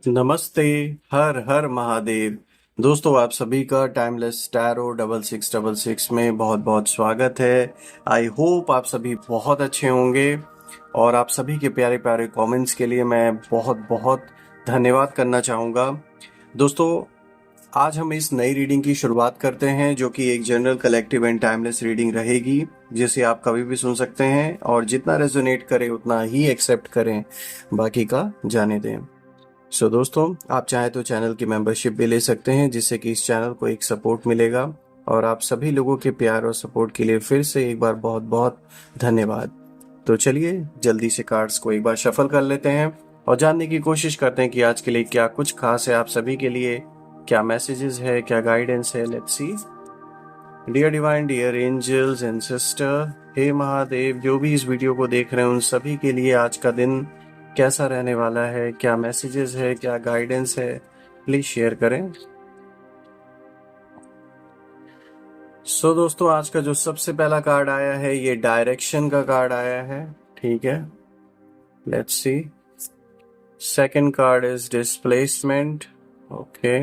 नमस्ते। हर हर महादेव। दोस्तों, आप सभी का टाइमलेस टैरो 6666 में बहुत बहुत स्वागत है। आई होप आप सभी बहुत अच्छे होंगे और आप सभी के प्यारे प्यारे कमेंट्स के लिए मैं बहुत बहुत धन्यवाद करना चाहूँगा। दोस्तों, आज हम इस नई रीडिंग की शुरुआत करते हैं जो कि एक general collective and timeless reading रहेगी, जिसे आप कभी भी सुन सकते हैं और जितना रेजोनेट करे उतना ही एक्सेप्ट करें, बाकी का जाने दें। दोस्तों, आप चाहें तो चैनल की मेंबरशिप भी ले सकते हैं, जिससे कि इस चैनल को एक सपोर्ट मिलेगा। और आप सभी लोगों के प्यार और सपोर्ट के लिए फिर से एक बार बहुत बहुत धन्यवाद। तो चलिए जल्दी से कार्ड्स को एक बार शफल कर लेते हैं और जानने की कोशिश करते हैं कि आज के लिए क्या कुछ खास है आप सभी के लिए, क्या मैसेजेस है, क्या गाइडेंस है। Let's see. Dear divine, dear angels and sister, हे महादेव, जो भी इस वीडियो को देख रहे हैं उन सभी के लिए आज का दिन कैसा रहने वाला है, क्या मैसेजेस है, क्या गाइडेंस है, प्लीज शेयर करें। दोस्तों, आज का जो सबसे पहला कार्ड आया है ये डायरेक्शन का कार्ड आया है। ठीक है, let's see. Second card is displacement. Okay,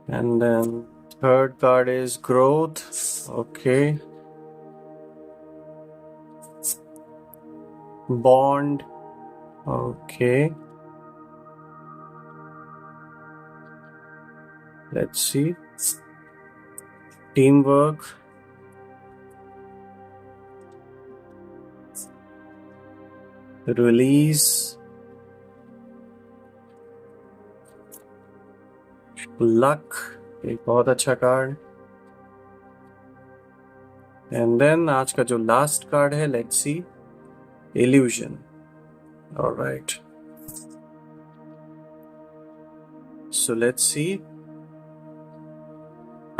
and then third card is growth. Okay, bond. Okay, let's see. Teamwork. Release. Luck. एक बहुत अच्छा कार्ड। एंड देन आज का जो लास्ट कार्ड है, let's C, illusion. Alright, so let's see.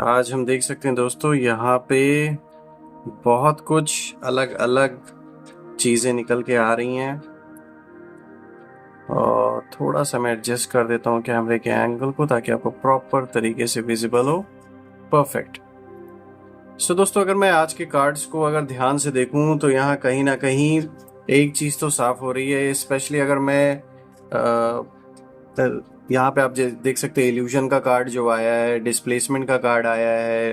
आज हम देख सकते हैं दोस्तों, यहाँ पे बहुत कुछ अलग अलग चीजें निकल के आ रही हैं और थोड़ा सा मैं एडजस्ट कर देता हूँ कैमरे के एंगल को ताकि आपको प्रॉपर तरीके से विजिबल हो। परफेक्ट। दोस्तों, अगर मैं आज के कार्ड्स को अगर ध्यान से देखूं तो यहाँ कहीं ना कहीं एक चीज तो साफ हो रही है। स्पेशली अगर मैं यहाँ पे आप देख सकते हैं इल्यूजन का कार्ड जो आया है, डिस्प्लेसमेंट का कार्ड आया है।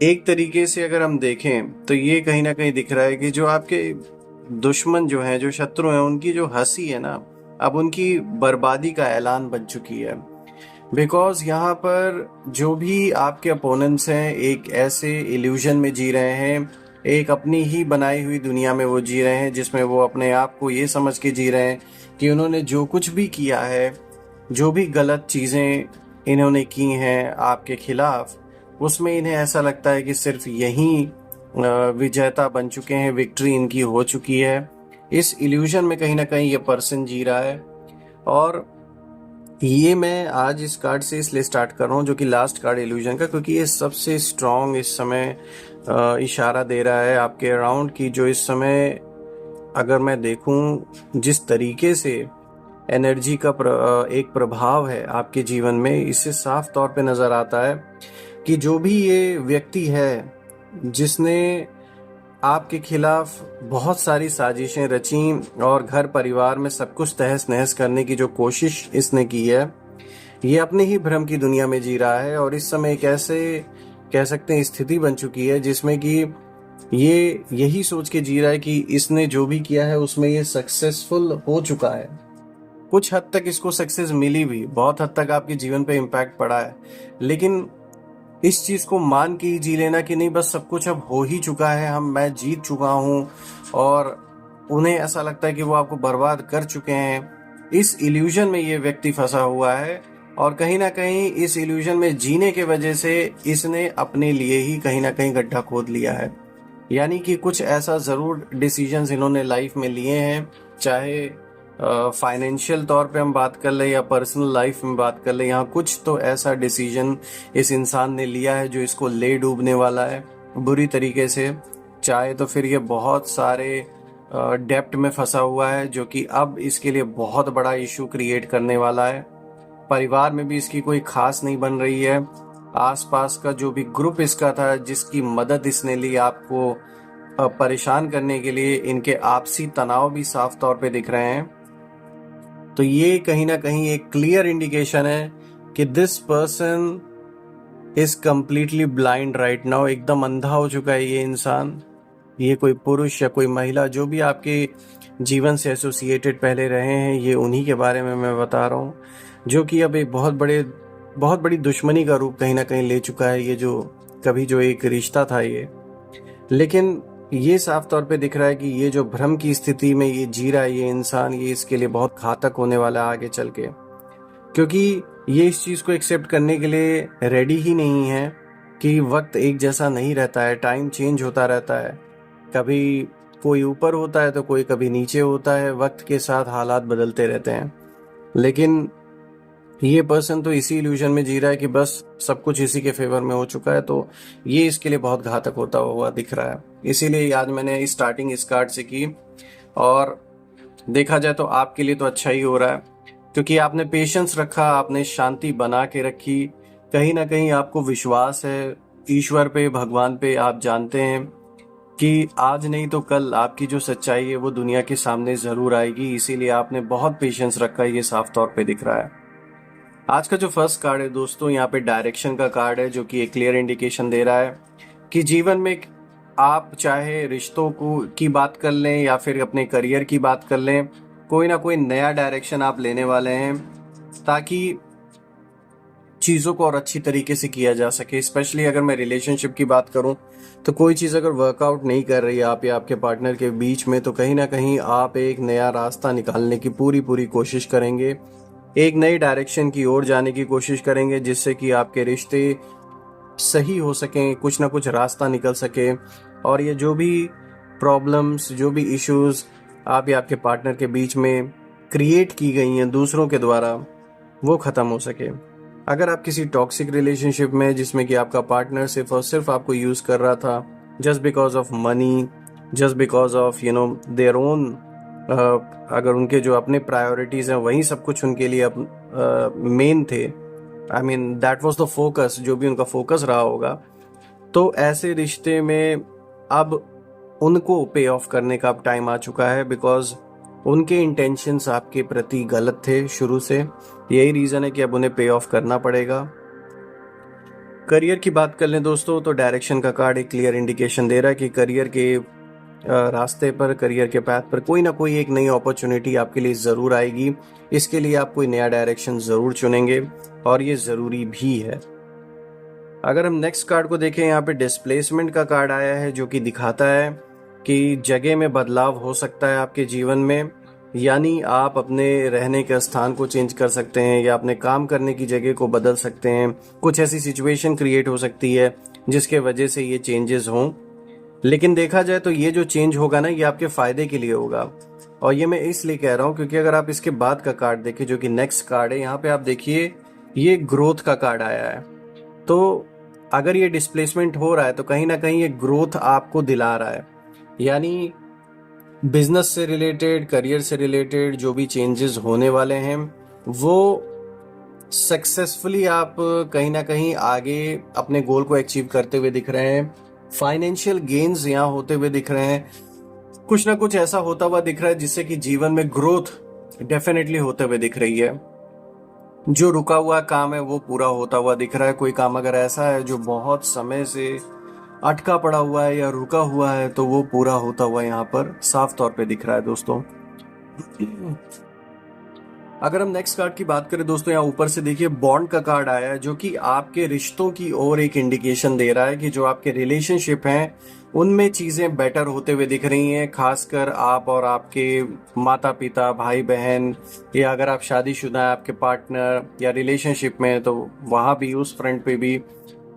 एक तरीके से अगर हम देखें तो ये कहीं ना कहीं दिख रहा है कि जो आपके दुश्मन जो हैं, जो शत्रु हैं, उनकी जो हंसी है ना, अब उनकी बर्बादी का ऐलान बन चुकी है। बिकॉज यहाँ पर जो भी आपके अपोनेंट्स हैं एक ऐसे इल्यूजन में जी रहे हैं, एक अपनी ही बनाई हुई दुनिया में वो जी रहे हैं, जिसमें वो अपने आप को ये समझ के जी रहे हैं कि उन्होंने जो कुछ भी किया है, जो भी गलत चीज़ें इन्होंने की हैं आपके खिलाफ, उसमें इन्हें ऐसा लगता है कि सिर्फ यही विजेता बन चुके हैं, विक्ट्री इनकी हो चुकी है। इस इल्यूजन में कहीं ना कहीं ये पर्सन जी रहा है। और ये मैं आज इस कार्ड से इसलिए स्टार्ट कर रहा हूँ, जो कि लास्ट कार्ड इल्यूजन का, क्योंकि ये सबसे स्ट्रॉन्ग इस समय इशारा दे रहा है आपके अराउंड की जो इस समय अगर मैं देखूं जिस तरीके से एनर्जी का एक प्रभाव है आपके जीवन में, इससे साफ तौर पे नजर आता है कि जो भी ये व्यक्ति है जिसने आपके खिलाफ बहुत सारी साजिशें रची और घर परिवार में सब कुछ तहस नहस करने की जो कोशिश इसने की है, ये अपने ही भ्रम की दुनिया में जी रहा है। और इस समय एक ऐसे कह सकते हैं स्थिति बन चुकी है जिसमें कि ये यही सोच के जी रहा है कि इसने जो भी किया है उसमें ये सक्सेसफुल हो चुका है। कुछ हद तक इसको सक्सेस मिली भी, बहुत हद तक आपके जीवन पे इम्पैक्ट पड़ा है, लेकिन इस चीज को मान के ही जी लेना कि नहीं बस सब कुछ अब हो ही चुका है, मैं जीत चुका हूँ, और उन्हें ऐसा लगता है कि वो आपको बर्बाद कर चुके हैं। इस इल्यूजन में ये व्यक्ति फंसा हुआ है और कहीं ना कहीं इस इल्यूजन में जीने के वजह से इसने अपने लिए ही कहीं ना कहीं गड्ढा खोद लिया है। यानी कि कुछ ऐसा जरूर डिसीजंस इन्होंने लाइफ में लिए हैं, चाहे फाइनेंशियल तौर पे हम बात कर ले या पर्सनल लाइफ में बात कर ले, यहाँ कुछ तो ऐसा डिसीजन इस इंसान ने लिया है जो इसको ले डूबने वाला है बुरी तरीके से। चाहे तो फिर ये बहुत सारे डेप्ट में फंसा हुआ है जो कि अब इसके लिए बहुत बड़ा इशू क्रिएट करने वाला है। परिवार में भी इसकी कोई खास नहीं बन रही है। आसपास का जो भी ग्रुप इसका था जिसकी मदद इसने ली आपको परेशान करने के लिए, इनके आपसी तनाव भी साफ तौर पे दिख रहे हैं। तो ये कहीं ना कहीं एक क्लियर इंडिकेशन है कि this person is completely blind right now. एकदम अंधा हो चुका है ये इंसान। ये कोई पुरुष या कोई महिला जो भी आपके जीवन से एसोसिएटेड पहले रहे हैं, ये उन्हीं के बारे में मैं बता रहा हूँ, जो कि अब एक बहुत बड़ी दुश्मनी का रूप कहीं ना कहीं ले चुका है। ये जो कभी जो एक रिश्ता था ये, लेकिन ये साफ तौर पे दिख रहा है कि ये जो भ्रम की स्थिति में ये जी रहा है ये इंसान, ये इसके लिए बहुत घातक होने वाला है आगे चल के, क्योंकि ये इस चीज़ को एक्सेप्ट करने के लिए रेडी ही नहीं है कि वक्त एक जैसा नहीं रहता है, टाइम चेंज होता रहता है। कभी कोई ऊपर होता है तो कोई कभी नीचे होता है, वक्त के साथ हालात बदलते रहते हैं। लेकिन ये पर्सन तो इसी इल्यूजन में जी रहा है कि बस सब कुछ इसी के फेवर में हो चुका है, तो ये इसके लिए बहुत घातक होता हुआ दिख रहा है। इसीलिए आज मैंने स्टार्टिंग इस कार्ड से की, और देखा जाए तो आपके लिए तो अच्छा ही हो रहा है, क्योंकि आपने पेशेंस रखा, आपने शांति बना के रखी। कहीं ना कहीं आपको विश्वास है ईश्वर पे, भगवान पे। आप जानते हैं कि आज नहीं तो कल आपकी जो सच्चाई है वो दुनिया के सामने जरूर आएगी, इसीलिए आपने बहुत पेशेंस रखा है, ये साफ तौर पे दिख रहा है। आज का जो फर्स्ट कार्ड है दोस्तों, यहाँ पे डायरेक्शन का कार्ड है, जो कि एक क्लियर इंडिकेशन दे रहा है कि जीवन में आप चाहे रिश्तों को की बात कर लें या फिर अपने करियर की बात कर लें, कोई ना कोई नया डायरेक्शन आप लेने वाले हैं, ताकि चीज़ों को और अच्छी तरीके से किया जा सके। स्पेशली अगर मैं रिलेशनशिप की बात करूं, तो कोई चीज़ अगर वर्कआउट नहीं कर रही है आप या आपके पार्टनर के बीच में, तो कहीं ना कहीं आप एक नया रास्ता निकालने की पूरी कोशिश करेंगे, एक नई डायरेक्शन की ओर जाने की कोशिश करेंगे, जिससे कि आपके रिश्ते सही हो सकें, कुछ ना कुछ रास्ता निकल सके, और ये जो भी प्रॉब्लम्स, जो भी इश्यूज आप या आपके पार्टनर के बीच में क्रिएट की गई हैं दूसरों के द्वारा, वो ख़त्म हो सके। अगर आप किसी टॉक्सिक रिलेशनशिप में जिसमें कि आपका पार्टनर सिर्फ और सिर्फ आपको यूज़ कर रहा था just because of money, just because of their own, अगर उनके जो अपने प्रायोरिटीज़ हैं वही सब कुछ उनके लिए मेन थे, I mean that was the focus, जो भी उनका फोकस रहा होगा, तो ऐसे रिश्ते में अब उनको पे ऑफ करने का अब टाइम आ चुका है, बिकॉज उनके इंटेंशंस आपके प्रति गलत थे शुरू से। यही रीज़न है कि अब उन्हें पे ऑफ करना पड़ेगा। करियर की बात कर लें दोस्तों, तो डायरेक्शन का कार्ड एक क्लियर इंडिकेशन दे रहा है कि करियर के रास्ते पर, करियर के पाथ पर कोई ना कोई एक नई अपॉर्चुनिटी आपके लिए ज़रूर आएगी। इसके लिए आप कोई नया डायरेक्शन ज़रूर चुनेंगे, और ये ज़रूरी भी है। अगर हम नेक्स्ट कार्ड को देखें, यहाँ पे डिस्प्लेसमेंट का कार्ड आया है, जो कि दिखाता है कि जगह में बदलाव हो सकता है आपके जीवन में, यानी आप अपने रहने के स्थान को चेंज कर सकते हैं या अपने काम करने की जगह को बदल सकते हैं। कुछ ऐसी सिचुएशन क्रिएट हो सकती है जिसके वजह से ये चेंजेस हों, लेकिन देखा जाए तो ये जो चेंज होगा ना, ये आपके फायदे के लिए होगा। और ये मैं इसलिए कह रहा हूँ क्योंकि अगर आप इसके बाद का कार्ड देखें, जो कि नेक्स्ट कार्ड है, यहाँ पे आप देखिए ये ग्रोथ का कार्ड आया है। तो अगर ये डिस्प्लेसमेंट हो रहा है तो कहीं ना कहीं ये ग्रोथ आपको दिला रहा है, यानी बिजनेस से रिलेटेड, करियर से रिलेटेड जो भी चेंजेस होने वाले हैं वो सक्सेसफुली आप कहीं ना कहीं आगे अपने गोल को अचीव करते हुए दिख रहे हैं। फाइनेंशियल गेन्स यहाँ होते हुए दिख रहे हैं, कुछ ना कुछ ऐसा होता हुआ दिख रहा है जिससे कि जीवन में ग्रोथ डेफिनेटली होते हुए दिख रही है। जो रुका हुआ काम है वो पूरा होता हुआ दिख रहा है। कोई काम अगर ऐसा है जो बहुत समय से अटका पड़ा हुआ है या रुका हुआ है, तो वो पूरा होता हुआ यहाँ पर साफ तौर पे दिख रहा है दोस्तों। अगर हम नेक्स्ट कार्ड की बात करें दोस्तों, यहाँ ऊपर से देखिए बॉन्ड का कार्ड आया है, जो कि आपके रिश्तों की ओर एक इंडिकेशन दे रहा है कि जो आपके रिलेशनशिप हैं उनमें चीजें बेटर होते हुए दिख रही हैं। खासकर आप और आपके माता पिता, भाई बहन, या अगर आप शादीशुदा हैं आपके पार्टनर या रिलेशनशिप में, तो वहां भी उस फ्रंट पे भी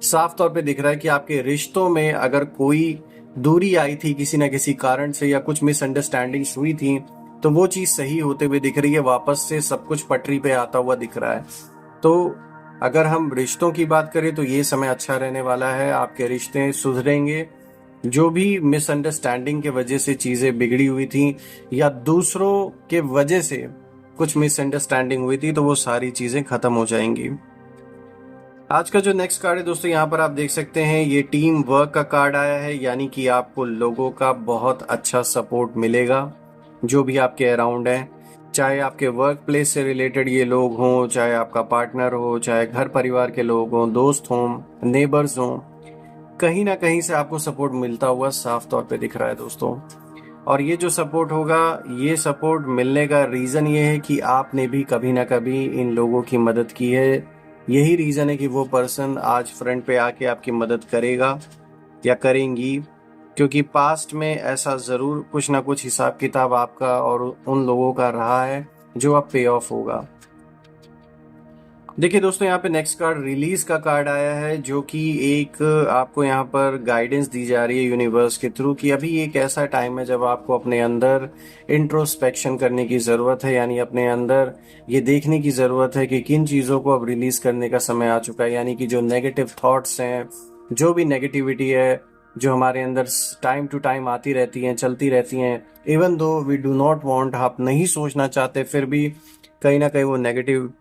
साफ तौर पे दिख रहा है कि आपके रिश्तों में अगर कोई दूरी आई थी किसी न किसी कारण से, या कुछ मिसअंडरस्टैंडिंग्स हुई थी, तो वो चीज सही होते हुए दिख रही है, वापस से सब कुछ पटरी पे आता हुआ दिख रहा है। तो अगर हम रिश्तों की बात करें तो ये समय अच्छा रहने वाला है, आपके रिश्ते सुधरेंगे। जो भी मिसअंडरस्टैंडिंग के वजह से चीजें बिगड़ी हुई थी या दूसरों के वजह से कुछ मिसअंडरस्टैंडिंग हुई थी, तो वो सारी चीजें खत्म हो जाएंगी। आज का जो नेक्स्ट कार्ड है दोस्तों, यहाँ पर आप देख सकते हैं ये टीम वर्क का कार्ड आया है, यानी कि आपको लोगों का बहुत अच्छा सपोर्ट मिलेगा जो भी आपके अराउंड है। चाहे आपके वर्क प्लेस से रिलेटेड ये लोग हों, चाहे आपका पार्टनर हो, चाहे घर परिवार के लोग हों, दोस्त हों, नेबर्स हों, कहीं ना कहीं से आपको सपोर्ट मिलता हुआ साफ तौर पे दिख रहा है दोस्तों। और ये जो सपोर्ट होगा, ये सपोर्ट मिलने का रीज़न ये है कि आपने भी कभी ना कभी इन लोगों की मदद की है। यही रीज़न है कि वो पर्सन आज फ्रंट पे आके आपकी मदद करेगा या करेंगी, क्योंकि पास्ट में ऐसा ज़रूर कुछ ना कुछ हिसाब किताब आपका और उन लोगों का रहा है जो अब पे ऑफ होगा। देखिए दोस्तों, यहाँ पे नेक्स्ट कार्ड रिलीज का कार्ड आया है, जो कि एक आपको यहाँ पर गाइडेंस दी जा रही है यूनिवर्स के थ्रू कि अभी एक ऐसा टाइम है जब आपको अपने अंदर इंट्रोस्पेक्शन करने की ज़रूरत है, यानी अपने अंदर ये देखने की ज़रूरत है कि किन चीज़ों को अब रिलीज करने का समय आ चुका है। यानी कि जो नेगेटिव थॉट्स हैं, जो भी नेगेटिविटी है जो हमारे अंदर टाइम टू टाइम आती रहती हैं, चलती रहती हैं, even though we do not want, आप नहीं सोचना चाहते, फिर भी कहीं ना कहीं वो नेगेटिव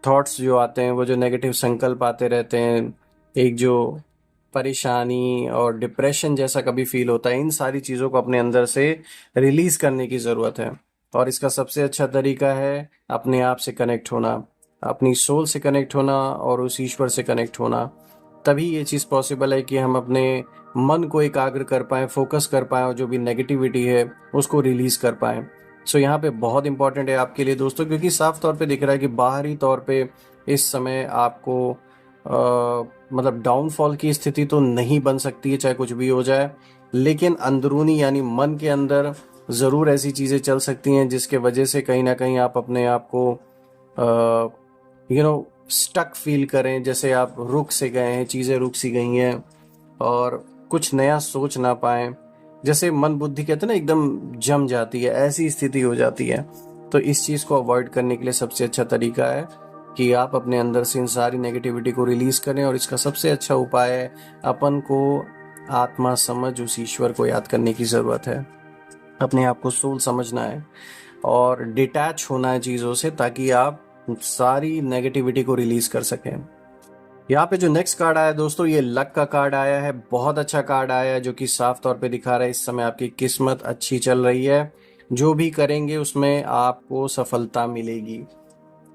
थॉट्स जो आते हैं, वो जो नेगेटिव संकल्प आते रहते हैं, एक जो परेशानी और डिप्रेशन जैसा कभी फील होता है, इन सारी चीज़ों को अपने अंदर से रिलीज करने की ज़रूरत है। और इसका सबसे अच्छा तरीका है अपने आप से कनेक्ट होना, अपनी सोल से कनेक्ट होना और उस ईश्वर से कनेक्ट होना। तभी ये चीज़ पॉसिबल है कि हम अपने मन को एकाग्र कर पाएँ, फोकस कर पाएँ और जो भी नेगेटिविटी है उसको रिलीज़ कर पाएँ। सो यहाँ पे बहुत इंपॉर्टेंट है आपके लिए दोस्तों, क्योंकि साफ तौर पे दिख रहा है कि बाहरी तौर पे इस समय आपको मतलब डाउनफॉल की स्थिति तो नहीं बन सकती है, चाहे कुछ भी हो जाए, लेकिन अंदरूनी यानी मन के अंदर ज़रूर ऐसी चीज़ें चल सकती हैं जिसके वजह से कहीं ना कहीं आप अपने आप को स्टक फील करें, जैसे आप रुक से गए हैं, चीज़ें रुक सी गई हैं और कुछ नया सोच ना पाएं, जैसे मन बुद्धि कहते हैं ना एकदम जम जाती है, ऐसी स्थिति हो जाती है। तो इस चीज़ को अवॉइड करने के लिए सबसे अच्छा तरीका है कि आप अपने अंदर से इन सारी नेगेटिविटी को रिलीज करें, और इसका सबसे अच्छा उपाय है अपन को आत्मा समझ उस ईश्वर को याद करने की ज़रूरत है। अपने आप को सोल समझना है और डिटैच होना है चीज़ों से, ताकि आप सारी नेगेटिविटी को रिलीज कर सकें। यहाँ पे जो नेक्स्ट कार्ड आया दोस्तों, ये लक का कार्ड आया है। बहुत अच्छा कार्ड आया है जो कि साफ तौर पे दिखा रहा है इस समय आपकी किस्मत अच्छी चल रही है, जो भी करेंगे उसमें आपको सफलता मिलेगी।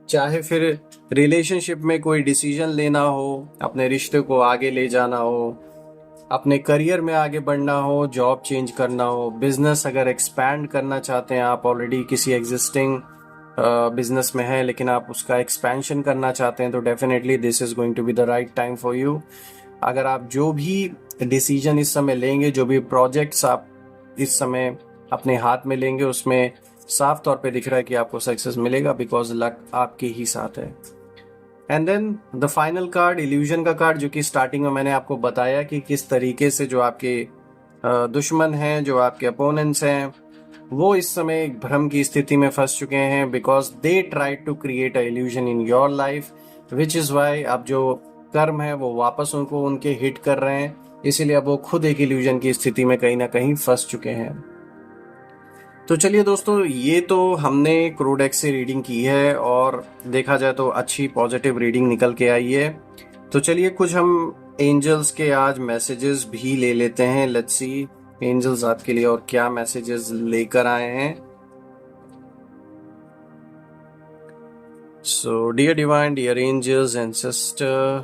चाहे फिर रिलेशनशिप में कोई डिसीजन लेना हो, अपने रिश्ते को आगे ले जाना हो, अपने करियर में आगे बढ़ना हो, जॉब चेंज करना हो, बिजनेस अगर एक्सपैंड करना चाहते हैं, आप ऑलरेडी किसी एग्जिस्टिंग बिजनेस में है लेकिन आप उसका एक्सपेंशन करना चाहते हैं, तो definitely this is going to be the right time for you. अगर आप जो भी डिसीजन इस समय लेंगे, जो भी प्रोजेक्ट्स आप इस समय अपने हाथ में लेंगे, उसमें साफ तौर पे दिख रहा है कि आपको सक्सेस मिलेगा, बिकॉज लक आपके ही साथ है। And then the final card illusion का कार्ड, जो कि स्टार्टिंग में मैंने आपको बताया कि किस तरीके से जो आपके दुश्मन हैं, जो आपके अपोनेंट्स हैं, वो इस समय एक भ्रम की स्थिति में फंस चुके हैं, because they try to create a illusion in your life, which is why अब जो कर्म है वो वापस उनको उनके हिट कर रहे हैं, इसीलिए अब वो खुद एक इल्यूजन की स्थिति में कहीं ना कहीं फंस चुके हैं। तो चलिए दोस्तों, ये तो हमने क्रोडेक्स से रीडिंग की है और देखा जाए तो अच्छी पॉजिटिव रीडिंग निकल के आई है। तो चलिए कुछ हम एंजल्स के आज मैसेजेस भी ले लेते हैं। लेट्स सी एंजल्स आपके लिए और क्या मैसेजेस लेकर आए हैं। So dear divine, dear angels and sister,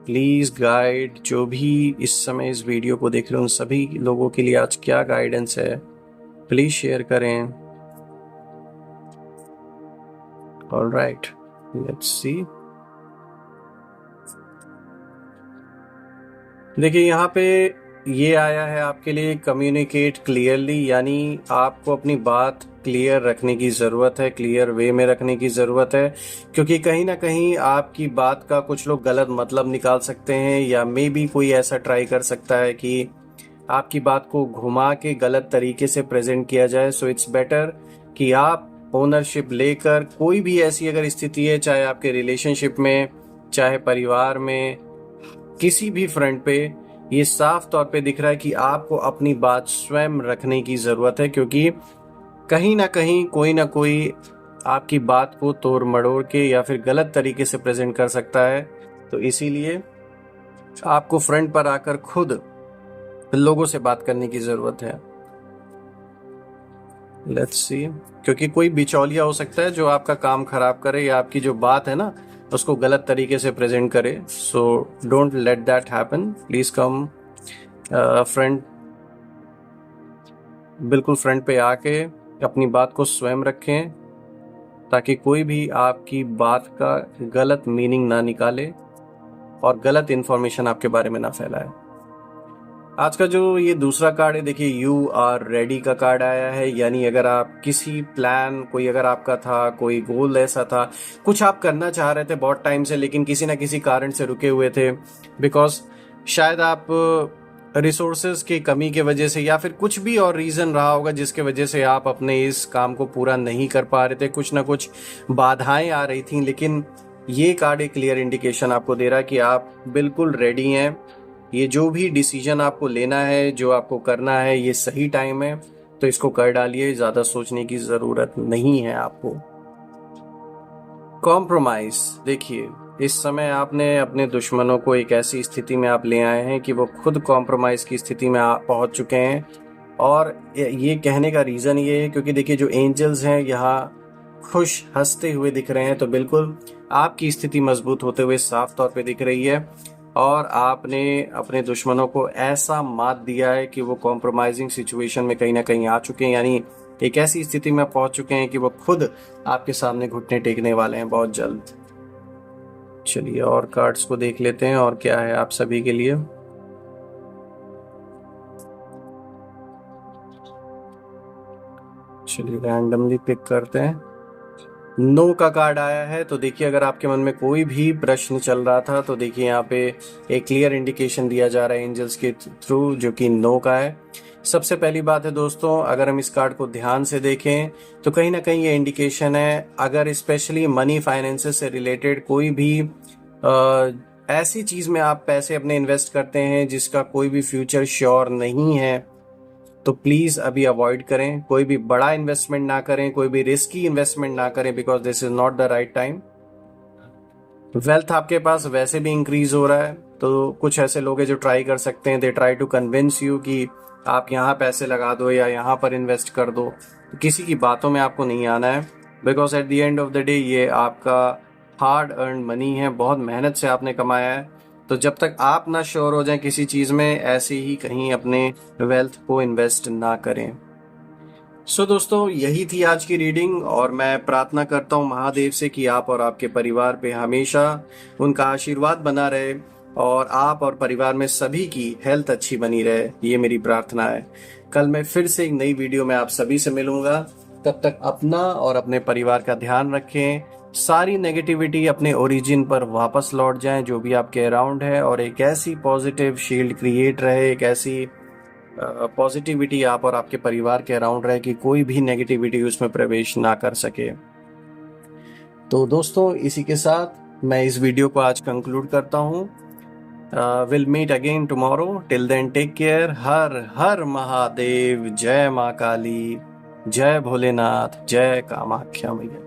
please guide जो भी इस समय इस वीडियो को देख रहे हैं उन सभी लोगों के लिए आज क्या गाइडेंस है, प्लीज शेयर करें। Alright, let's see. देखिए यहाँ पे ये आया है आपके लिए कम्युनिकेट क्लियरली, यानी आपको अपनी बात क्लियर रखने की ज़रूरत है, क्लियर वे में रखने की ज़रूरत है, क्योंकि कहीं ना कहीं आपकी बात का कुछ लोग गलत मतलब निकाल सकते हैं, या मे बी कोई ऐसा ट्राई कर सकता है कि आपकी बात को घुमा के गलत तरीके से प्रेजेंट किया जाए। सो इट्स बेटर कि आप ओनरशिप लेकर, कोई भी ऐसी अगर स्थिति है, चाहे आपके रिलेशनशिप में, चाहे परिवार में, किसी भी फ्रंट पे, ये साफ तौर पे दिख रहा है कि आपको अपनी बात स्वयं रखने की ज़रूरत है, क्योंकि कहीं ना कहीं कोई ना कोई आपकी बात को तोड़ मड़ोड़ के या फिर गलत तरीके से प्रेजेंट कर सकता है। तो इसीलिए आपको फ्रंट पर आकर खुद लोगों से बात करने की ज़रूरत है। लेट्स सी, क्योंकि कोई बिचौलिया हो सकता है जो आपका काम खराब करे या आपकी जो बात है ना उसको गलत तरीके से प्रेजेंट करे। So don't let that happen, please come front, बिल्कुल फ्रंट पे आके अपनी बात को स्वयं रखें ताकि कोई भी आपकी बात का गलत मीनिंग ना निकाले और गलत इंफॉर्मेशन आपके बारे में ना फैलाए। आज का जो ये दूसरा कार्ड है, देखिए यू आर रेडी का कार्ड आया है, यानी अगर आप किसी प्लान, कोई अगर आपका था, कोई गोल ऐसा था, कुछ आप करना चाह रहे थे बहुत टाइम से लेकिन किसी ना किसी कारण से रुके हुए थे, बिकॉज शायद आप रिसोर्सेज की कमी के वजह से या फिर कुछ भी और रीज़न रहा होगा जिसके वजह से आप अपने इस काम को पूरा नहीं कर पा रहे थे, कुछ ना कुछ बाधाएं आ रही थी, लेकिन ये कार्ड एक क्लियर इंडिकेशन आपको दे रहा है कि आप बिल्कुल रेडी हैं। ये जो भी डिसीजन आपको लेना है, जो आपको करना है, ये सही टाइम है, तो इसको कर डालिए, ज़्यादा सोचने की ज़रूरत नहीं है आपको। कॉम्प्रोमाइज़, देखिए इस समय आपने अपने दुश्मनों को एक ऐसी स्थिति में आप ले आए हैं कि वो खुद कॉम्प्रोमाइज़ की स्थिति में पहुंच चुके हैं। और ये कहने का रीज़न ये है क्योंकि देखिए जो एंजल्स हैं यहाँ खुश हंसते हुए दिख रहे हैं, तो बिल्कुल आपकी स्थिति मजबूत होते हुए साफ तौर पे दिख रही है और आपने अपने दुश्मनों को ऐसा मात दिया है कि वो कॉम्प्रोमाइजिंग सिचुएशन में कहीं ना कहीं आ चुके हैं, यानी एक ऐसी स्थिति में पहुंच चुके हैं कि वो खुद आपके सामने घुटने टेकने वाले हैं बहुत जल्द। चलिए और कार्ड्स को देख लेते हैं और क्या है आप सभी के लिए। चलिए रैंडमली पिक करते हैं। नो का कार्ड आया है, तो देखिए अगर आपके मन में कोई भी प्रश्न चल रहा था तो देखिए यहाँ पे एक क्लियर इंडिकेशन दिया जा रहा है एंजल्स के थ्रू जो कि नो का है। सबसे पहली बात है दोस्तों, अगर हम इस कार्ड को ध्यान से देखें तो कहीं ना कहीं ये इंडिकेशन है, अगर स्पेशली मनी फाइनेंसेस से रिलेटेड कोई भी ऐसी चीज़ में आप पैसे अपने इन्वेस्ट करते हैं जिसका कोई भी फ्यूचर श्योर नहीं है, तो प्लीज़ अभी अवॉइड करें। कोई भी बड़ा इन्वेस्टमेंट ना करें, कोई भी रिस्की इन्वेस्टमेंट ना करें, because this is not the right time. Wealth आपके पास वैसे भी इंक्रीज हो रहा है, तो कुछ ऐसे लोग हैं जो ट्राई कर सकते हैं, they try to convince you कि आप यहाँ पैसे लगा दो या यहाँ पर इन्वेस्ट कर दो। तो किसी की बातों में आपको नहीं आना है, because at the end of the day ये आपका हार्ड अर्न मनी है, बहुत मेहनत से आपने कमाया है। तो जब तक आप ना श्योर हो जाएं किसी चीज़ में, ऐसे ही कहीं अपने वेल्थ को इन्वेस्ट ना करें। सो दोस्तों यही थी आज की रीडिंग और मैं प्रार्थना करता हूँ महादेव से कि आप और आपके परिवार पे हमेशा उनका आशीर्वाद बना रहे और आप और परिवार में सभी की हेल्थ अच्छी बनी रहे, ये मेरी प्रार्थना है। कल मैं फिर से एक नई वीडियो में आप सभी से मिलूंगा, तब तक अपना और अपने परिवार का ध्यान रखें। सारी नेगेटिविटी अपने ओरिजिन पर वापस लौट जाएं जो भी आपके अराउंड है, और एक ऐसी पॉजिटिव शील्ड क्रिएट रहे, एक ऐसी पॉजिटिविटी आप और आपके परिवार के अराउंड रहे कि कोई भी नेगेटिविटी उसमें प्रवेश ना कर सके। तो दोस्तों इसी के साथ मैं इस वीडियो को आज कंक्लूड करता हूँ। Will meet again tomorrow, till then take care. Har Har Mahadev, जय माँ काली, जय भोलेनाथ, जय कामाख्या मैया।